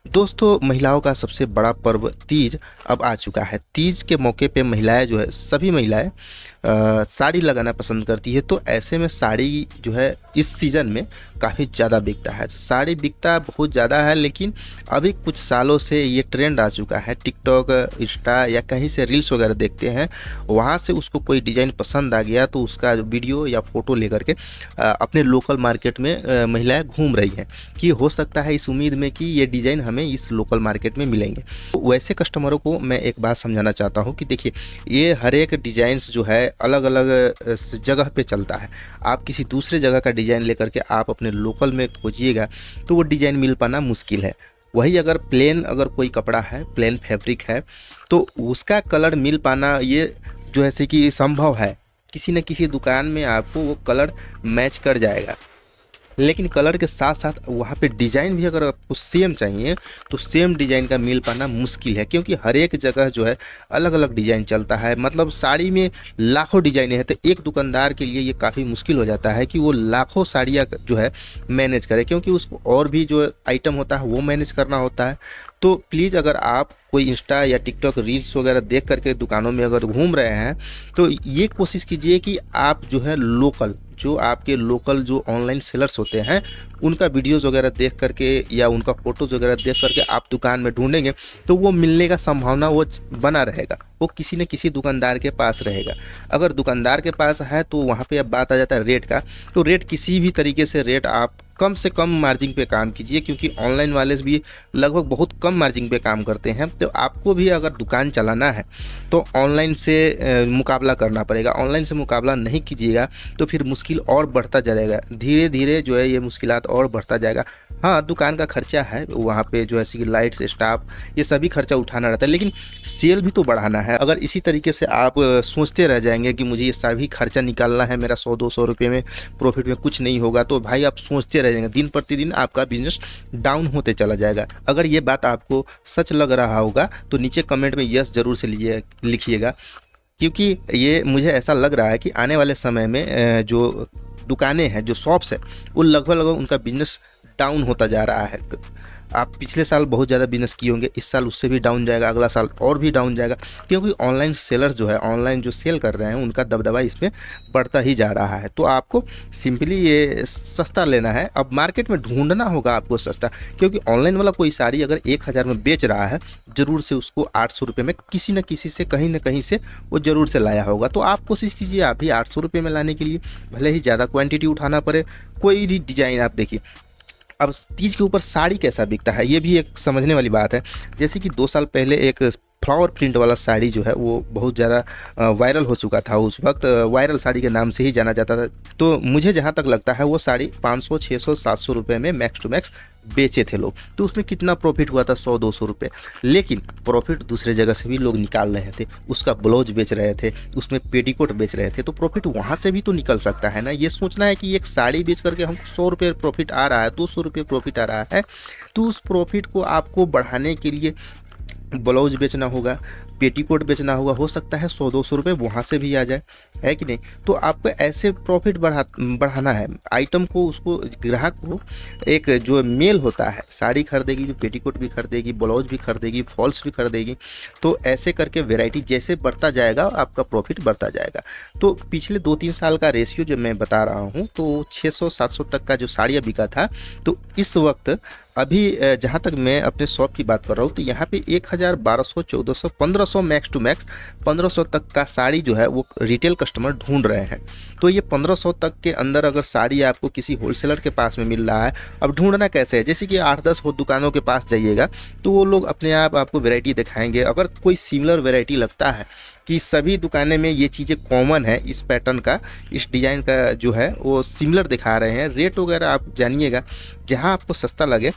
दोस्तों, महिलाओं का सबसे बड़ा पर्व तीज अब आ चुका है। तीज के मौके पे महिलाएं जो है, सभी महिलाएं साड़ी लगाना पसंद करती है। तो ऐसे में साड़ी जो है इस सीज़न में काफ़ी ज़्यादा बिकता है। तो साड़ी बिकता बहुत ज़्यादा है, लेकिन अभी कुछ सालों से ये ट्रेंड आ चुका है। टिकटॉक, इंस्टा या कहीं से रील्स वगैरह देखते हैं, वहाँ से उसको कोई डिज़ाइन पसंद आ गया तो उसका वीडियो या फ़ोटो लेकर के अपने लोकल मार्केट में महिलाएं घूम रही हैं कि हो सकता है इस उम्मीद में कि ये डिज़ाइन हमें इस लोकल मार्केट में मिलेंगे। तो वैसे कस्टमरों को मैं एक बात समझाना चाहता हूँ कि देखिए, ये हर एक डिज़ाइंस जो है अलग अलग जगह पे चलता है। आप किसी दूसरे जगह का डिज़ाइन लेकर के आप अपने लोकल में खोजिएगा तो वो डिज़ाइन मिल पाना मुश्किल है। वही अगर प्लेन अगर कोई कपड़ा है, प्लेन फैब्रिक है, तो उसका कलर मिल पाना ये जो है कि संभव है। किसी न किसी दुकान में आपको वो कलर मैच कर जाएगा, लेकिन कलर के साथ साथ वहाँ पे डिज़ाइन भी अगर आपको सेम चाहिए तो सेम डिज़ाइन का मिल पाना मुश्किल है, क्योंकि हर एक जगह जो है अलग अलग डिज़ाइन चलता है। मतलब साड़ी में लाखों डिज़ाइनें हैं, तो एक दुकानदार के लिए ये काफ़ी मुश्किल हो जाता है कि वो लाखों साड़ियाँ जो है मैनेज करे, क्योंकि उसको और भी जो आइटम होता है वो मैनेज करना होता है। तो प्लीज़, अगर आप कोई इंस्टा या टिकटॉक रील्स वगैरह देख करके दुकानों में अगर घूम रहे हैं तो ये कोशिश कीजिए कि आप जो है लोकल, जो आपके लोकल जो ऑनलाइन सेलर्स होते हैं उनका वीडियोस वगैरह देख करके या उनका फ़ोटोज़ वगैरह देख करके आप दुकान में ढूंढेंगे तो वो मिलने का संभावना वो बना रहेगा। वो किसी न किसी दुकानदार के पास रहेगा। अगर दुकानदार के पास है तो वहाँ पे अब बात आ जाता है रेट का। तो रेट किसी भी तरीके से रेट आप कम से कम मार्जिन पे काम कीजिए, क्योंकि ऑनलाइन वाले भी लगभग बहुत कम मार्जिन पे काम करते हैं। तो आपको भी अगर दुकान चलाना है तो ऑनलाइन से मुकाबला करना पड़ेगा। ऑनलाइन से मुकाबला नहीं कीजिएगा तो फिर मुश्किल और बढ़ता जाएगा। धीरे धीरे जो है ये मुश्किलात और बढ़ता जाएगा। हाँ, दुकान का खर्चा है, वहाँ पे जो है लाइट्स, स्टाफ, ये सभी खर्चा उठाना रहता है, लेकिन सेल भी तो बढ़ाना है। अगर इसी तरीके से आप सोचते रह जाएंगे कि मुझे ये सभी खर्चा निकालना है, मेरा 100-200 रुपये में प्रॉफिट में कुछ नहीं होगा, तो भाई आप सोचते रह जाएंगे। दिन प्रतिदिन आपका बिजनेस डाउन होते चला जाएगा। अगर ये बात आपको सच लग रहा होगा तो नीचे कमेंट में यस जरूर से लिखिएगा, क्योंकि ये मुझे ऐसा लग रहा है कि आने वाले समय में जो दुकानें हैं, जो शॉप्स हैं, वो लगभग उनका बिजनेस डाउन होता जा रहा है। आप पिछले साल बहुत ज़्यादा बिजनेस किए होंगे, इस साल उससे भी डाउन जाएगा, अगला साल और भी डाउन जाएगा, क्योंकि ऑनलाइन सेलर्स जो है, ऑनलाइन जो सेल कर रहे हैं, उनका दबदबा इसमें बढ़ता ही जा रहा है। तो आपको सिंपली ये सस्ता लेना है। अब मार्केट में ढूंढना होगा आपको सस्ता, क्योंकि ऑनलाइन वाला कोई साड़ी अगर 1000 में बेच रहा है, ज़रूर से उसको 800 रुपये में किसी न किसी से, कहीं ना कहीं से वो ज़रूर से लाया होगा। तो आप कोशिश कीजिए आप भी 800 रुपये में लाने के लिए, भले ही ज़्यादा क्वान्टिटी उठाना पड़े। कोई भी डिज़ाइन आप देखिए। अब तीज के ऊपर साड़ी कैसा बिकता है ये भी एक समझने वाली बात है। जैसे कि 2 साल पहले एक फ्लावर प्रिंट वाला साड़ी जो है वो बहुत ज़्यादा वायरल हो चुका था। उस वक्त वायरल साड़ी के नाम से ही जाना जाता था। तो मुझे जहाँ तक लगता है वो साड़ी 500, 600, 700 रुपये में मैक्स टू मैक्स बेचे थे लोग। तो उसमें कितना प्रॉफिट हुआ था? 100-200 रुपये। लेकिन प्रॉफिट दूसरे जगह से भी लोग निकाल रहे थे। उसका ब्लाउज बेच रहे थे, उसमें पेटीकोट बेच रहे थे, तो प्रॉफिट वहाँ से भी तो निकल सकता है ना। ये सोचना है कि एक साड़ी बेच करके हमको 100 रुपये प्रॉफिट आ रहा है, 200 रुपये प्रॉफिट आ रहा है, तो उस प्रॉफिट को आपको बढ़ाने के लिए ब्लाउज बेचना होगा, पेटीकोट बेचना होगा। हो सकता है 100-200 रुपये वहाँ से भी आ जाए, है कि नहीं? तो आपको ऐसे प्रॉफिट बढ़ाना है आइटम को, उसको ग्राहक को एक जो मेल होता है, साड़ी खरीदेगी, जो पेटीकोट भी खरीदेगी, ब्लाउज भी खरीदेगी, फॉल्स भी खरीदेगी। तो ऐसे करके वैरायटी जैसे बढ़ता जाएगा आपका प्रॉफिट बढ़ता जाएगा। तो पिछले 2-3 साल का रेशियो जो मैं बता रहा हूँ, तो 600-700 तक का जो साड़ियाँ बिका था, तो इस वक्त अभी जहाँ तक मैं अपने शॉप की बात कर रहा हूँ तो यहाँ पे 1000, 1200, 1400, 1500, मैक्स टू मैक्स 1500 तक का साड़ी जो है वो रिटेल कस्टमर ढूंढ रहे हैं। तो ये 1500 तक के अंदर अगर साड़ी आपको किसी होलसेलर के पास में मिल रहा है, अब ढूंढना कैसे है? जैसे कि 8-10 दुकानों के पास जाइएगा तो वो लोग अपने आप आपको वैरायटी दिखाएंगे। अगर कोई सिमिलर वैरायटी लगता है कि सभी दुकानें में ये चीज़ें कॉमन है, इस पैटर्न का, इस डिज़ाइन का जो है वो सिमिलर दिखा रहे हैं, रेट वगैरह आप जानिएगा। जहां आपको सस्ता लगे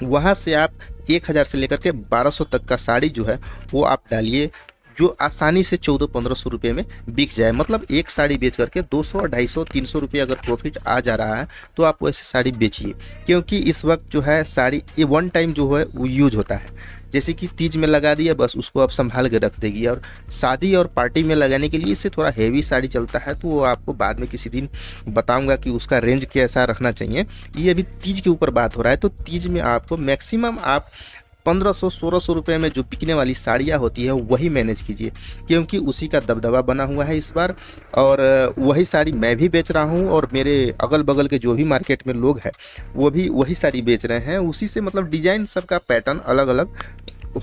वहां से आप 1000 से लेकर के 1200 तक का साड़ी जो है वो आप डालिए, जो आसानी से 1400-1500 रुपये में बिक जाए। मतलब एक साड़ी बेच करके 200, 250, 300 रुपये अगर प्रॉफिट आ जा रहा है तो आप वैसे साड़ी बेचिए, क्योंकि इस वक्त जो है साड़ी ये वन टाइम जो है वो यूज होता है। जैसे कि तीज में लगा दिया, बस उसको अब संभाल के रख देगी। और शादी और पार्टी में लगाने के लिए इससे थोड़ा हेवी साड़ी चलता है, तो वो आपको बाद में किसी दिन बताऊंगा कि उसका रेंज कैसा रखना चाहिए। ये अभी तीज के ऊपर बात हो रहा है, तो तीज में आपको मैक्सिमम आप 1500-1600 रुपये में जो बिकने वाली साड़ियाँ होती है वही मैनेज कीजिए, क्योंकि उसी का दबदबा बना हुआ है इस बार। और वही साड़ी मैं भी बेच रहा हूँ और मेरे अगल बगल के जो भी मार्केट में लोग हैं वो भी वही साड़ी बेच रहे हैं। उसी से मतलब डिजाइन सबका पैटर्न अलग अलग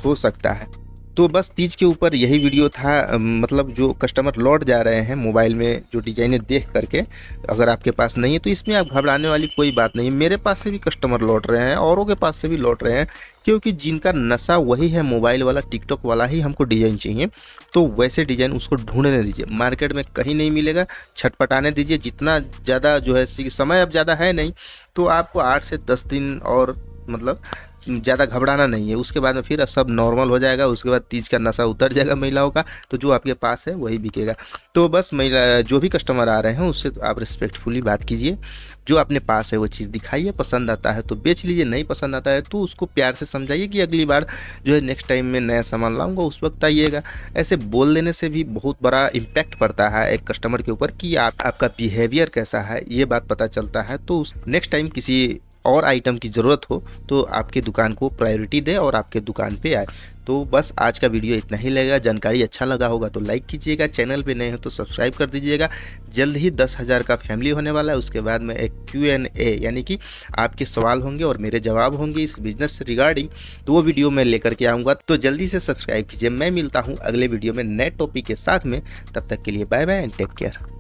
हो सकता है। तो बस तीज के ऊपर यही वीडियो था। मतलब जो कस्टमर लौट जा रहे हैं मोबाइल में जो डिजाइनें देख करके, अगर आपके पास नहीं है तो इसमें आप घबराने वाली कोई बात नहीं। मेरे पास से भी कस्टमर लौट रहे हैं, औरों के पास से भी लौट रहे हैं, क्योंकि जिनका नशा वही है मोबाइल वाला, टिकटॉक वाला ही हमको डिज़ाइन चाहिए, तो वैसे डिज़ाइन उसको ढूंढने दीजिए। मार्केट में कहीं नहीं मिलेगा, छटपटाने दीजिए। जितना ज़्यादा जो है समय अब ज़्यादा है नहीं, तो आपको 8 से 10 दिन और मतलब ज़्यादा घबराना नहीं है। उसके बाद में फिर सब नॉर्मल हो जाएगा। उसके बाद तीज का नशा उतर जाएगा महिलाओं का, तो जो आपके पास है वही बिकेगा। तो बस महिला जो भी कस्टमर आ रहे हैं उससे तो आप रिस्पेक्टफुली बात कीजिए। जो अपने पास है वो चीज़ दिखाइए, पसंद आता है तो बेच लीजिए, नहीं पसंद आता है तो उसको प्यार से समझाइए कि अगली बार जो है नेक्स्ट टाइम में नया सामान लाऊंगा उस वक्त आइएगा। ऐसे बोल देने से भी बहुत बड़ा इम्पैक्ट पड़ता है एक कस्टमर के ऊपर कि आपका बिहेवियर कैसा है, ये बात पता चलता है। तो नेक्स्ट टाइम किसी और आइटम की ज़रूरत हो तो आपके दुकान को प्रायोरिटी दे और आपके दुकान पे आए। तो बस आज का वीडियो इतना ही लगेगा। जानकारी अच्छा लगा होगा तो लाइक कीजिएगा, चैनल पे नए हो तो सब्सक्राइब कर दीजिएगा। जल्द ही 10,000 का फैमिली होने वाला है। उसके बाद में एक Q&A यानी कि आपके सवाल होंगे और मेरे जवाब होंगे इस बिजनेस से रिगार्डिंग, तो वो वीडियो मैं लेकर के आऊँगा। तो जल्दी से सब्सक्राइब कीजिए। मैं मिलता हूँ अगले वीडियो में नए टॉपिक के साथ में। तब तक के लिए bye bye and take care.